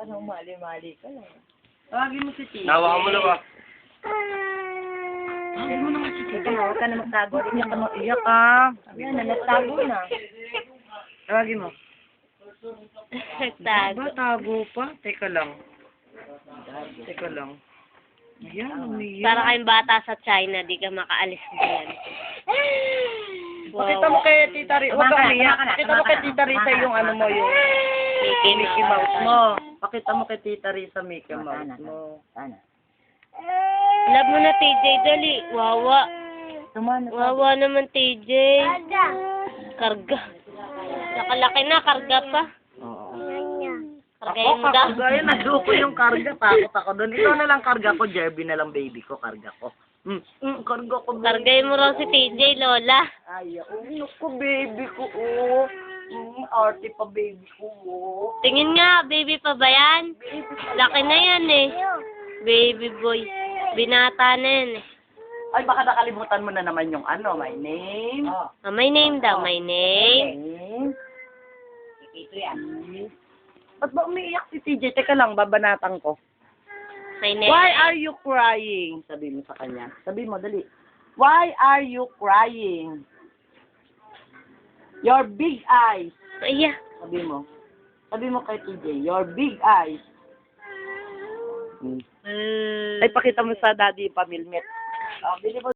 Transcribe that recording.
Parang mali-mali ka lang. Tawagin mo si TJ. Nawa mo na ba? Tawagin mo na nga si TJ. Huwag ka na magtago. Iyak ka, iyak ka. Yan na, nagtago na. Tawagin mo. Tago. Ba, tago pa? Teka lang. Teka lang. Ayan, umiyak. Para kayong bata sa China, di ka makaalis diyan. Pakita mo kay Tita Rita. Huwag kang umiyak. Pakita mo kay Tita Rita yung ano mo, yung Mickey Mouse mo. Pakita mo kay Tita Rita Mickey Mouse mo. Sana. Love mo na TJ, dali. Wawa. Tumana. Wawa naman TJ. Karga. Nakalaki na, karga pa. Oo. Kargayin mo daw. Gaya, naduko yung karga. Takot ako doon. Ito na lang karga ko. Jerby na lang baby ko. Karga ko. Karga ko. Baby. Kargayin mo raw si TJ, Lola. Ay, ko baby ko. Oh. Arte pa baby ko. Oh. Tingin nga, baby pa ba yan? Laki na yan eh. Baby boy. Binata na yan eh. Ay, baka nakalimutan mo na naman yung ano. My name. Oh. My name daw, my name. Name. Ito yan. Ba't ba umiiyak si TJ? Teka lang, babanatan ko. My name. Why are you crying? Sabi mo sa kanya. Sabi mo, dali. Why are you crying? Your big eyes. Iya. Sabi mo. Sabi mo kay TJ, your big eyes. Ay, pakita mo sa daddy pamilmet. Bili mo